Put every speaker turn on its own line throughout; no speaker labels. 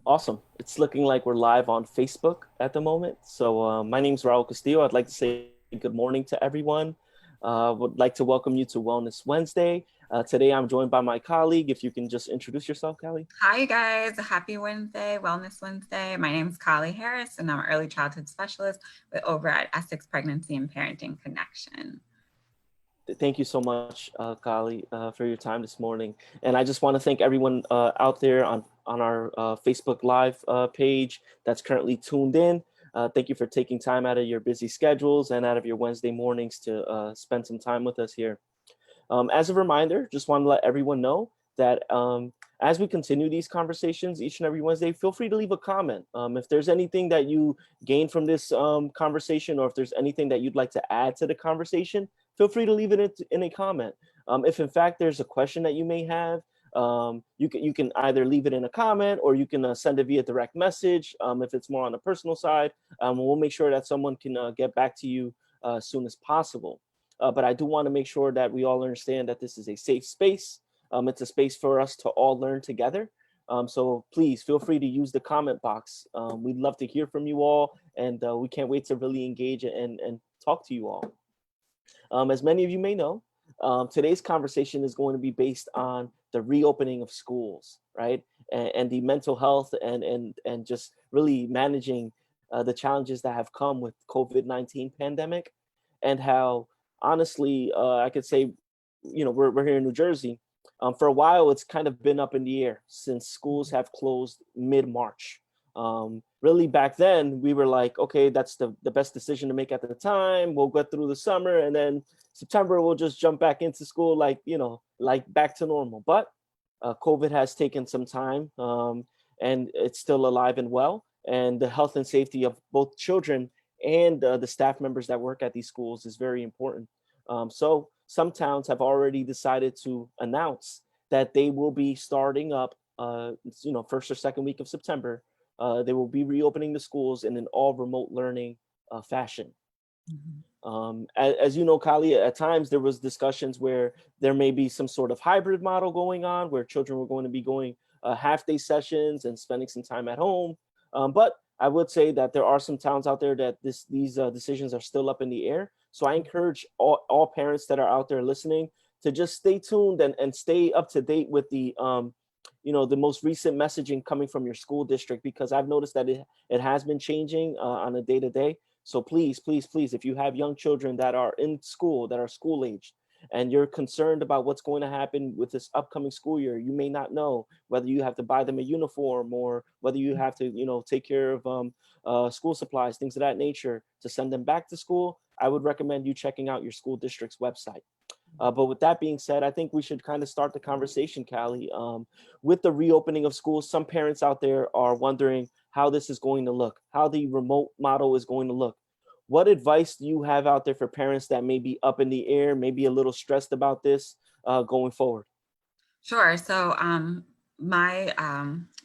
Awesome. It's looking like we're live on Facebook at the moment. So my name's Raul Castillo. I'd like to say good morning to everyone. Would like to welcome you to Wellness Wednesday. Today I'm joined by my colleague. If you can just introduce yourself, Callie.
Hi, guys. Happy Wednesday, Wellness Wednesday. My name is Kali Harris, and I'm an early childhood specialist over at Essex Pregnancy and Parenting Connection.
Thank you so much, Kali, for your time this morning. And I just want to thank everyone out there on our Facebook Live page that's currently tuned in. Thank you for taking time out of your busy schedules and out of your Wednesday mornings to spend some time with us here. As a reminder, just want to let everyone know that as we continue these conversations each and every Wednesday, feel free to leave a comment. If there's anything that you gain from this conversation, or if there's anything that you'd like to add to the conversation, feel free to leave it in a comment. If in fact there's a question that you may have, you can either leave it in a comment or you can send it via direct message. If it's more on the personal side, we'll make sure that someone can get back to you as soon as possible. But I do want to make sure that we all understand that this is a safe space. It's a space for us to all learn together. So please feel free to use the comment box. We'd love to hear from you all, and we can't wait to really engage and talk to you all. As many of you may know, today's conversation is going to be based on the reopening of schools, right? And the mental health and just really managing the challenges that have come with COVID-19 pandemic, and how honestly I could say, we're here in New Jersey. For a while, it's kind of been up in the air since schools have closed mid-March. Really back then we were like, okay, that's the best decision to make at the time. We'll get through the summer, and then September we'll just jump back into school, like, like back to normal. But COVID has taken some time, and it's still alive and well. And the health and safety of both children and the staff members that work at these schools is very important. So some towns have already decided to announce that they will be starting up, first or second week of September. They will be reopening the schools in an all remote learning fashion.
Mhm.
As you know, Kali, at times there was discussions where there may be some sort of hybrid model going on, where children were going to be going half-day sessions and spending some time at home. But I would say that there are some towns out there that these decisions are still up in the air. So I encourage all parents that are out there listening to just stay tuned and stay up to date with the most recent messaging coming from your school district, because I've noticed that it has been changing on a day to day. So please, please, please, if you have young children that are in school, that are school aged, and you're concerned about what's going to happen with this upcoming school year, you may not know whether you have to buy them a uniform, or whether you have to, take care of school supplies, things of that nature, to send them back to school. I would recommend you checking out your school district's website. But with that being said, I think we should kind of start the conversation, Callie. With the reopening of schools, some parents out there are wondering how this is going to look, how the remote model is going to look. What advice do you have out there for parents that may be up in the air, maybe a little stressed about this going forward?
Sure. So, my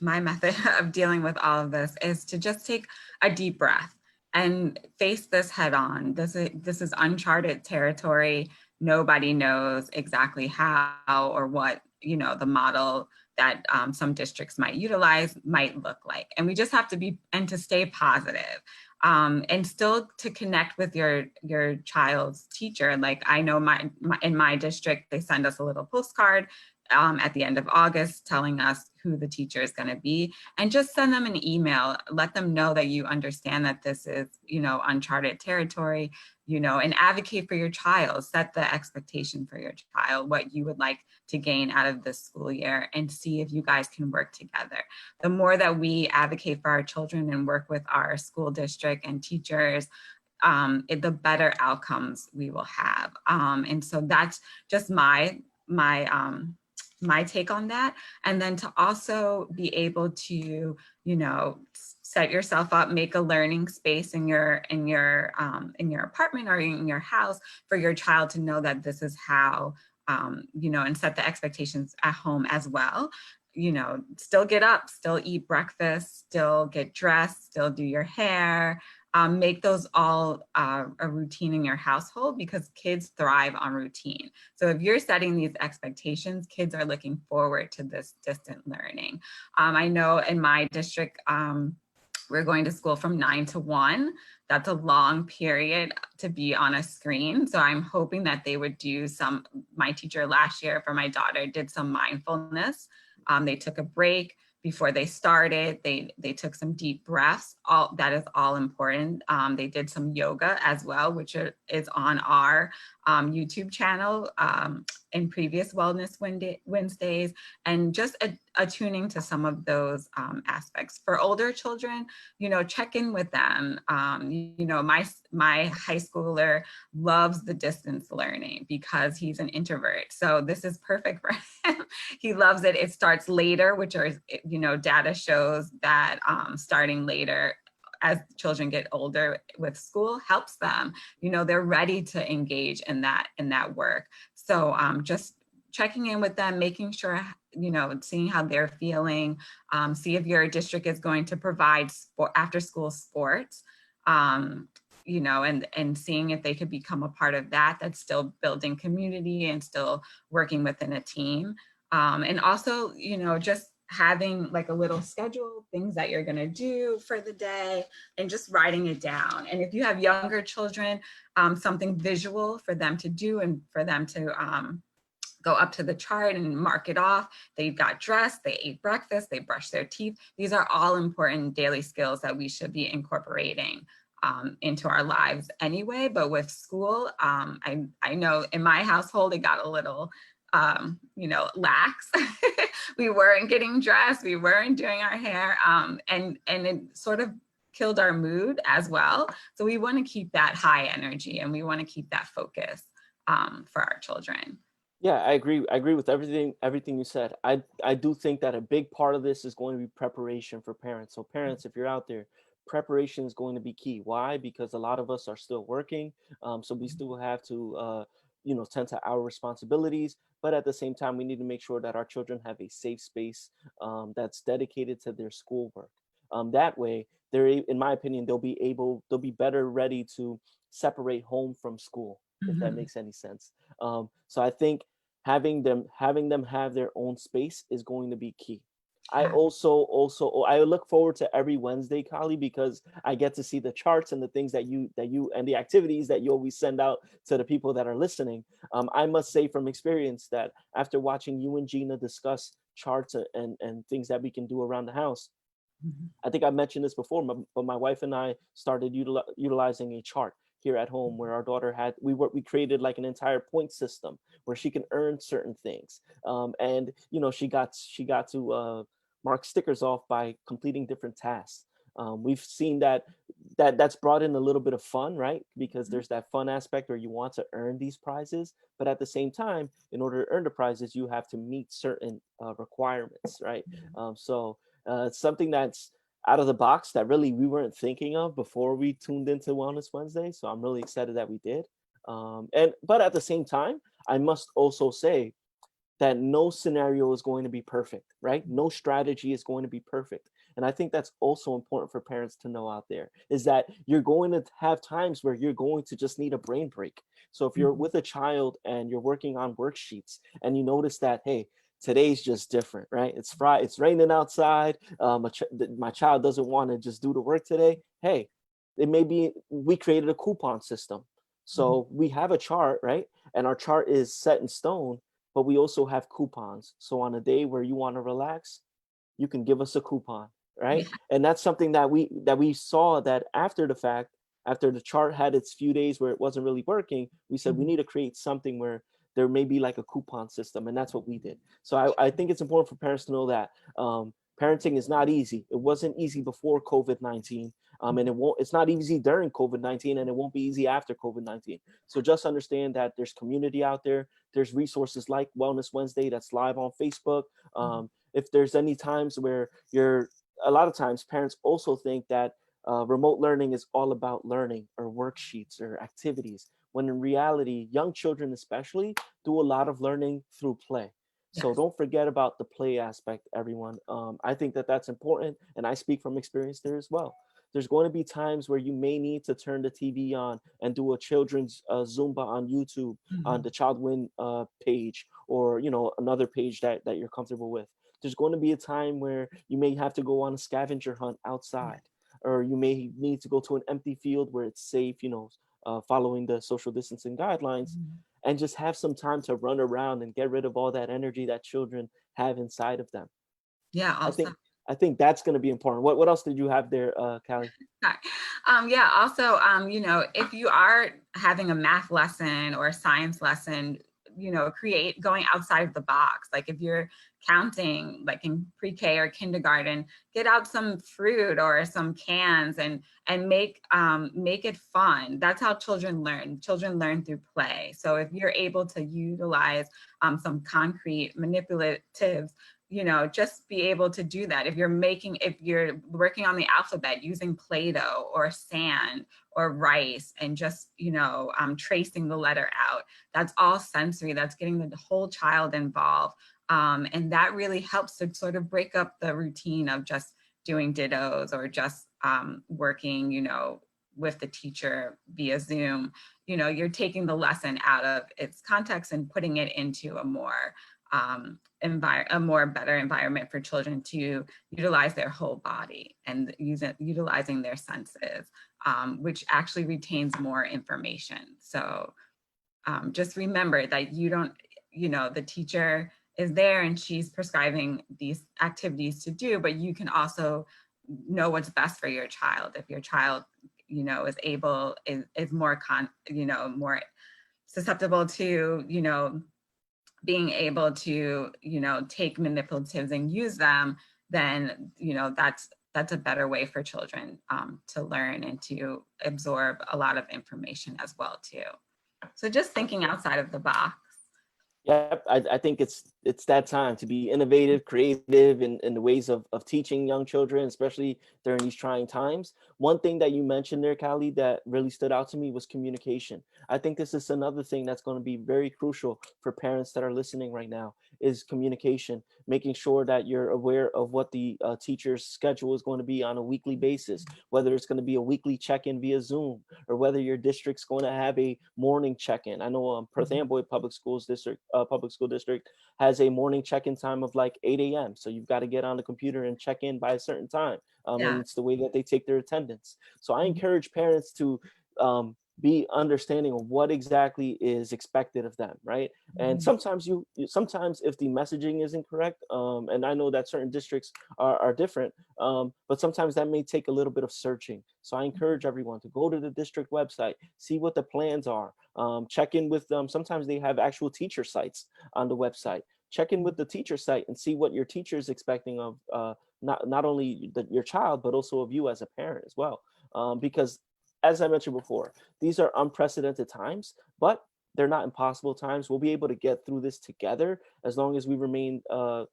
method of dealing with all of this is to just take a deep breath and face this head on. This is uncharted territory. Nobody knows exactly how or what the model that some districts might utilize might look like, and we just have to be and to stay positive. And still to connect with your child's teacher. Like I know in my district, they send us a little postcard at the end of August telling us who the teacher is going to be, and just send them an email. Let them know that you understand that this is, uncharted territory, and advocate for your child. Set the expectation for your child, what you would like to gain out of this school year, and see if you guys can work together. The more that we advocate for our children and work with our school district and teachers, the better outcomes we will have. And so that's just my take on that. And then to also be able to, set yourself up, make a learning space in your apartment or in your house for your child to know that this is how, and set the expectations at home as well. Still get up, still eat breakfast, still get dressed, still do your hair, Make those all a routine in your household, because kids thrive on routine. So if you're setting these expectations, kids are looking forward to this distant learning. I know in my district, we're going to school from 9 to 1. That's a long period to be on a screen. So I'm hoping that they would do some, my teacher last year for my daughter did some mindfulness. They took a break before they started. They took some deep breaths. All that is all important. They did some yoga as well, which is on our YouTube channel in previous Wellness Wednesdays, and just attuning to some of those aspects. For older children, check in with them. My high schooler loves the distance learning because he's an introvert. So this is perfect for him. He loves it. It starts later, which are, data shows that starting later as children get older with school helps them, they're ready to engage in that work. So just checking in with them, making sure, seeing how they're feeling, see if your district is going to provide after school sports, and seeing if they could become a part of that. That's still building community and still working within a team. And also, just having like a little schedule, things that you're going to do for the day, and just writing it down. And if you have younger children, something visual for them to do, and for them to go up to the chart and mark it off. They got dressed, they ate breakfast, they brushed their teeth. These are all important daily skills that we should be incorporating into our lives anyway. But with school, I know in my household, it got a little lax. We weren't getting dressed, we weren't doing our hair, and it sort of killed our mood as well. So we want to keep that high energy, and we want to keep that focus for our children.
Yeah, I agree. I agree with everything you said. I do think that a big part of this is going to be preparation for parents. So parents, if you're out there, preparation is going to be key. Why? Because a lot of us are still working, so we still have to tend to our responsibilities. But at the same time, we need to make sure that our children have a safe space that's dedicated to their schoolwork. That way, in my opinion, they'll be better ready to separate home from school, if that makes any sense. So I think having them have their own space is going to be key. I also I look forward to every Wednesday, Kali, because I get to see the charts and the things that you and the activities that you always send out to the people that are listening. I must say from experience that after watching you and Gina discuss charts and things that we can do around the house, I think I mentioned this before, but my wife and I started utilizing a chart here at home where our daughter had we created like an entire point system where she can earn certain things, and she got to mark stickers off by completing different tasks. We've seen that's brought in a little bit of fun, right? Because there's that fun aspect where you want to earn these prizes, but at the same time, in order to earn the prizes, you have to meet certain requirements, right? So it's something that's out of the box that really we weren't thinking of before we tuned into Wellness Wednesday. So I'm really excited that we did. But at the same time, I must also say that no scenario is going to be perfect, right? No strategy is going to be perfect. And I think that's also important for parents to know out there, is that you're going to have times where you're going to just need a brain break. So if you're with a child and you're working on worksheets and you notice that, hey, today's just different, right? It's Friday, it's raining outside. My child doesn't want to just do the work today. Hey, we created a coupon system. So we have a chart, right? And our chart is set in stone, but we also have coupons. So on a day where you want to relax, you can give us a coupon, right?
Yeah.
And that's something that we saw that after the fact, after the chart had its few days where it wasn't really working, we said we need to create something where there may be like a coupon system, and that's what we did. So I think it's important for parents to know that parenting is not easy. It wasn't easy before COVID-19, and it's not easy during COVID-19, and it won't be easy after COVID-19. So just understand that there's community out there. There's resources like Wellness Wednesday that's live on Facebook. If there's any times where a lot of times parents also think that remote learning is all about learning or worksheets or activities, when in reality, young children especially do a lot of learning through play. So don't forget about the play aspect, everyone. I think that that's important, and I speak from experience there as well. There's going to be times where you may need to turn the TV on and do a children's Zumba on YouTube on the Child Win page, or another page that you're comfortable with. There's going to be a time where you may have to go on a scavenger hunt outside, or you may need to go to an empty field where it's safe, following the social distancing guidelines, and just have some time to run around and get rid of all that energy that children have inside of them.
Yeah,
I
also.
think I think that's going to be important. What else did you have there, Callie?
Yeah, also, if you are having a math lesson or a science lesson, create going outside of the box. Like if you're counting, like in pre-K or kindergarten, get out some fruit or some cans and make it fun. That's how children learn. Children learn through play. So if you're able to utilize some concrete manipulative, just be able to do that. If you're working on the alphabet using Play-Doh or sand or rice and just, tracing the letter out, that's all sensory. That's getting the whole child involved. And that really helps to sort of break up the routine of just doing dittos or just working, with the teacher via Zoom. You're taking the lesson out of its context and putting it into a more better environment for children to utilize their whole body and utilizing their senses, which actually retains more information. So just remember that the teacher is there and she's prescribing these activities to do, but you can also know what's best for your child. If your child, is more more susceptible to, being able to, take manipulatives and use them, then, that's a better way for children to learn and to absorb a lot of information as well too. So just thinking outside of the box.
Yep, I think it's that time to be innovative, creative in the ways of teaching young children, especially during these trying times. One thing that you mentioned there, Callie, that really stood out to me was communication. I think this is another thing that's going to be very crucial for parents that are listening right now, is communication, making sure that you're aware of what the teacher's schedule is going to be on a weekly basis, whether it's going to be a weekly check-in via Zoom, or whether your district's going to have a morning check-in. I know Perth Amboy Public School District has a morning check-in time of like 8 a.m. So you've got to get on the computer and check in by a certain time. And it's the way that they take their attendance. So I encourage parents to be understanding of what exactly is expected of them, right? And sometimes sometimes if the messaging isn't correct, and I know that certain districts are different, but sometimes that may take a little bit of searching. So I encourage everyone to go to the district website, see what the plans are, check in with them. Sometimes they have actual teacher sites on the website. Check in with the teacher site and see what your teacher is expecting of not only your child, but also of you as a parent as well. Because as I mentioned before, these are unprecedented times, but they're not impossible times. We'll be able to get through this together as long as we remain, a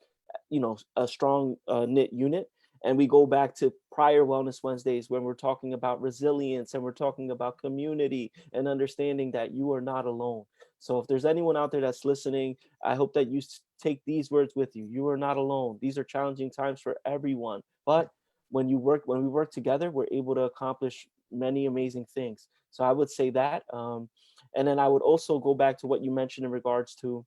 strong knit unit. And we go back to prior Wellness Wednesdays when we're talking about resilience and we're talking about community and understanding that you are not alone. So if there's anyone out there that's listening, I hope that you take these words with you. You are not alone. These are challenging times for everyone. But when we work together, we're able to accomplish many amazing things. So I would say that. And then I would also go back to what you mentioned in regards to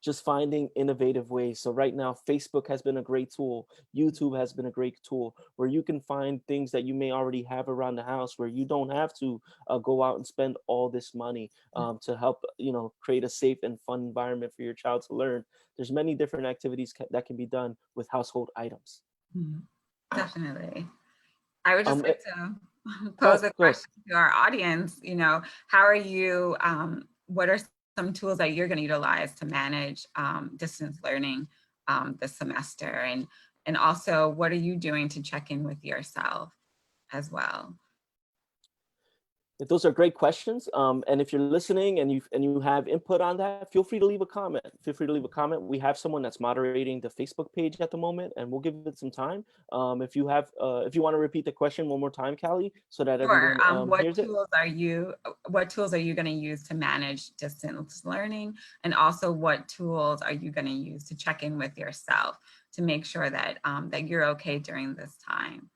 just finding innovative ways. So right now, Facebook has been a great tool. YouTube has been a great tool where you can find things that you may already have around the house where you don't have to go out and spend all this money to help, create a safe and fun environment for your child to learn. There's many different activities that can be done with household items.
Definitely. I would just like to pose a question to our audience. How are you, what are some tools that you're going to utilize to manage distance learning this semester? And also, what are you doing to check in with yourself as well?
Those are great questions. And if you're listening and you have input on that, feel free to leave a comment. We have someone that's moderating the Facebook page at the moment, and we'll give it some time. If you want to repeat the question one more time, Callie, so that everyone hears it.
What tools are you going to use to manage distance learning? And also, what tools are you going to use to check in with yourself to make sure that that you're okay during this time?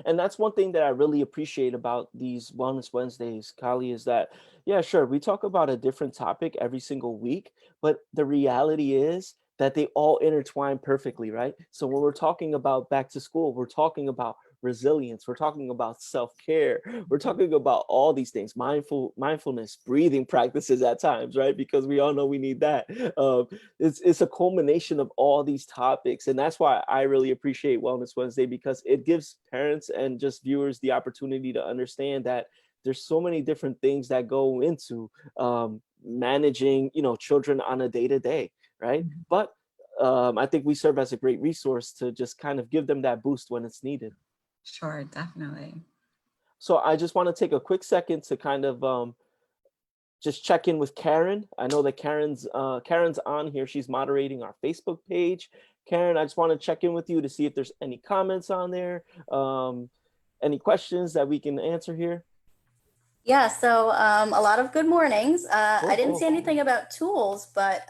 And that's one thing that I really appreciate about these Wellness Wednesdays, Kali, is that, yeah, sure, we talk about a different topic every single week, but the reality is that they all intertwine perfectly, right? So when we're talking about back to school, we're talking about resilience, we're talking about self-care, we're talking about all these things, mindfulness, breathing practices at times, right? Because we all know we need that. It's a culmination of all these topics, and that's why I really appreciate Wellness Wednesday, because it gives parents and just viewers the opportunity to understand that there's so many different things that go into managing, children on a day-to-day, right?
Mhm.
But I think we serve as a great resource to just kind of give them that boost when it's needed.
Sure, definitely.
So I just want to take a quick second to kind of just check in with Karen. I know that Karen's on here. She's moderating our Facebook page. Karen, I just want to check in with you to see if there's any comments on there, any questions that we can answer here.
Yeah, so a lot of good mornings. I
Cool,
didn't see
cool.
anything about tools, but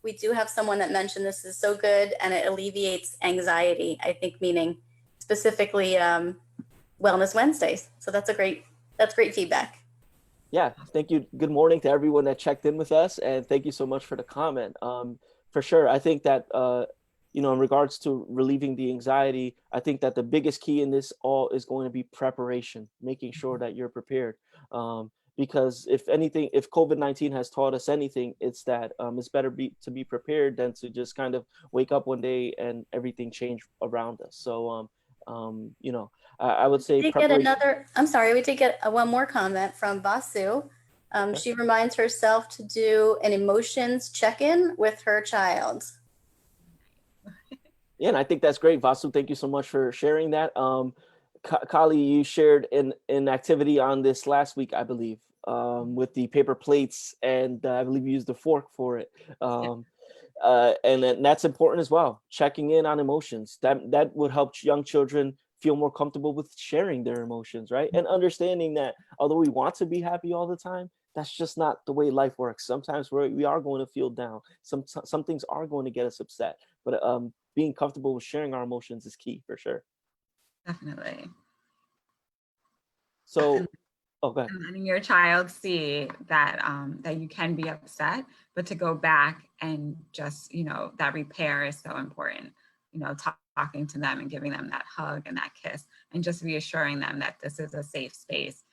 we do have someone that mentioned this is so good and it alleviates anxiety, I think, meaning specifically Wellness Wednesdays. So that's great feedback.
Yeah, thank you. Good morning to everyone that checked in with us, and thank you so much for the comment. For sure, I think that in regards to relieving the anxiety, I think that the biggest key in this all is going to be preparation, making sure that you're prepared. Because if anything, if COVID-19 has taught us anything, it's that it's better to be prepared than to just kind of wake up one day and everything change around us. So, I would say
We did get
preparation.
I'm sorry, we did get one more comment from Basu.
Okay.
She reminds herself to do an emotions check-in with her child.
Yeah, and I think that's great, Vasu. Thank you so much for sharing that. Kali, you shared an activity on this last week, I believe, with the paper plates, and I believe you used the fork for it. Um, and that's important as well. Checking in on emotions, that would help young children feel more comfortable with sharing their emotions, right? And understanding that although we want to be happy all the time, that's just not the way life works. Sometimes we are going to feel down. Some things are going to get us upset, but being comfortable with sharing our emotions is key for sure.
Definitely.
So, okay.
And letting your child see that that you can be upset, but to go back and just, that repair is so important. Talking to them and giving them that hug and that kiss, and just reassuring them that this is a safe space.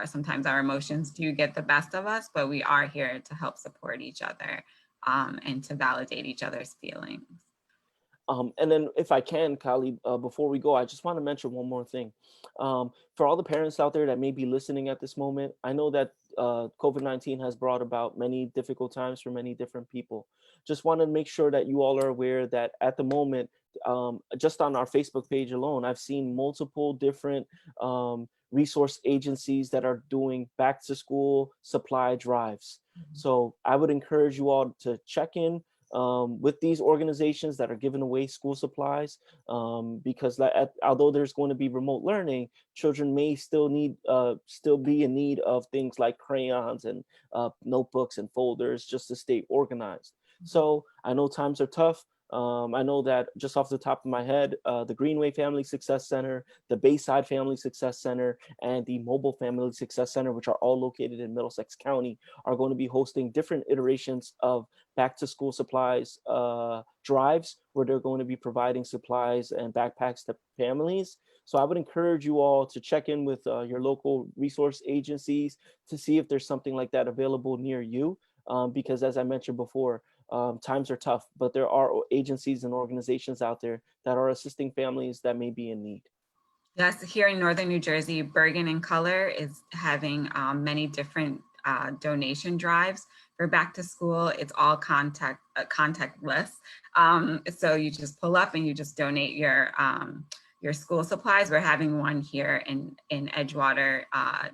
Sometimes our emotions do get the best of us, but we are here to help support each other, and to validate each other's feelings.
And then if I can, Kali, before we go, I just want to mention one more thing. For all the parents out there that may be listening at this moment, I know that COVID-19 has brought about many difficult times for many different people. Just want to make sure that you all are aware that at the moment, just on our Facebook page alone, I've seen multiple different resource agencies that are doing back to school supply drives. So I would encourage you all to check in with these organizations that are giving away school supplies, because although there's going to be remote learning, children may still be in need of things like crayons and notebooks and folders just to stay organized. So I know times are tough. I know that just off the top of my head, the Greenway Family Success Center, the Bayside Family Success Center, and the Mobile Family Success Center, which are all located in Middlesex County, are going to be hosting different iterations of back to school supplies drives, where they're going to be providing supplies and backpacks to families. So I would encourage you all to check in with your local resource agencies to see if there's something like that available near you. Because as I mentioned before, times are tough, but there are agencies and organizations out there that are assisting families that may be in need.
Yes, here in Northern New Jersey, Bergen and Color is having many different donation drives for back to school. It's all contactless. So you just pull up and you just donate your school supplies. We're having one here in Edgewater,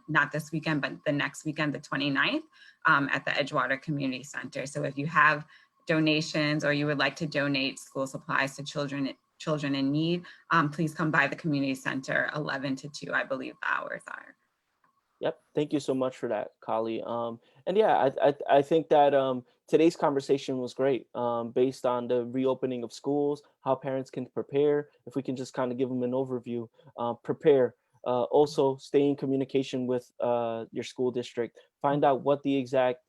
not this weekend, but the next weekend, the 29th, at the Edgewater Community Center. So if you have donations or you would like to donate school supplies to children in need, please come by the community center 11 to 2, I believe the hours are.
Yep. Thank you so much for that, Kali. And yeah, I think that today's conversation was great, based on the reopening of schools, how parents can prepare. If we can just kind of give them an overview, prepare. Also, stay in communication with your school district. Find out what the exact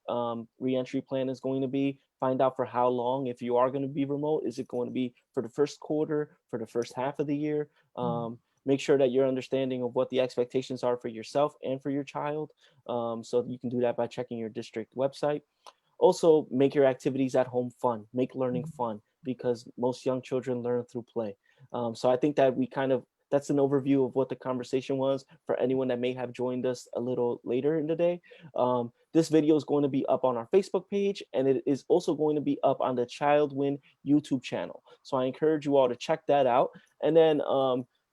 reentry plan is going to be. Find out for how long. If you are going to be remote, is it going to be for the first quarter, for the first half of the year? Make sure that you're understanding of what the expectations are for yourself and for your child. So you can do that by checking your district website. Also, make your activities at home fun, make learning fun, because most young children learn through play. So I think that that's an overview of what the conversation was for anyone that may have joined us a little later in the day. This video is going to be up on our Facebook page, and it is also going to be up on the Childwin YouTube channel. So I encourage you all to check that out. And then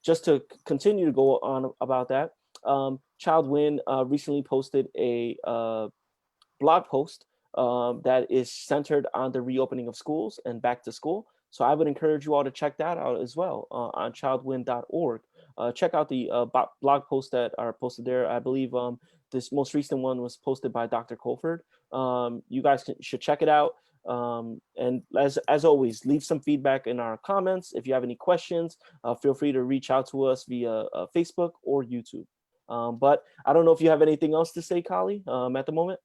just to continue to go on about that, Childwin recently posted a blog post that is centered on the reopening of schools and back to school. So I would encourage you all to check that out as well on childwin.org. Check out the blog posts that are posted there. I believe this most recent one was posted by Dr. Colford. You guys should check it out. And as always, leave some feedback in our comments. If you have any questions, feel free to reach out to us via Facebook or YouTube. But I don't know if you have anything else to say, Kali, at the moment.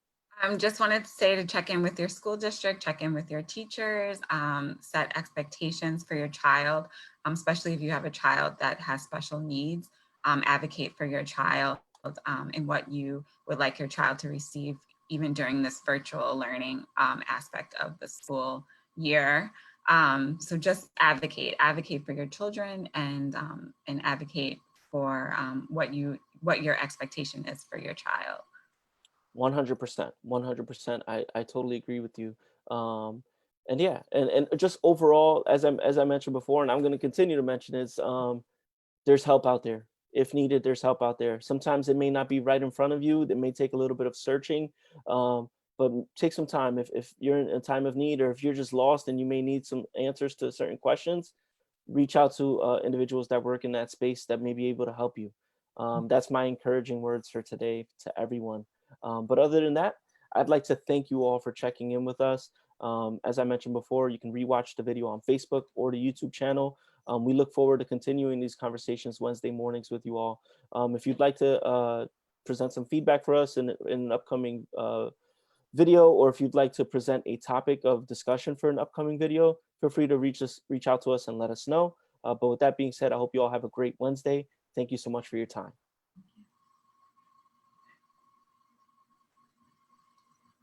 Just wanted to say to check in with your school district, check in with your teachers, set expectations for your child, especially if you have a child that has special needs. Advocate for your child and what you would like your child to receive, even during this virtual learning aspect of the school year. So just advocate for your children, and advocate for what your expectation is for your child.
100%. I totally agree with you. And yeah, and just overall, as I mentioned before, and I'm going to continue to mention, is there's help out there. If needed, there's help out there. Sometimes it may not be right in front of you. It may take a little bit of searching, but take some time. If you're in a time of need, or if you're just lost and you may need some answers to certain questions, reach out to individuals that work in that space that may be able to help you. That's my encouraging words for today to everyone. But other than that, I'd like to thank you all for checking in with us. As I mentioned before, you can rewatch the video on Facebook or the YouTube channel. We look forward to continuing these conversations Wednesday mornings with you all. If you'd like to present some feedback for us in an upcoming video, or if you'd like to present a topic of discussion for an upcoming video, feel free to reach out to us and let us know. But with that being said, I hope you all have a great Wednesday. Thank you so much for your time.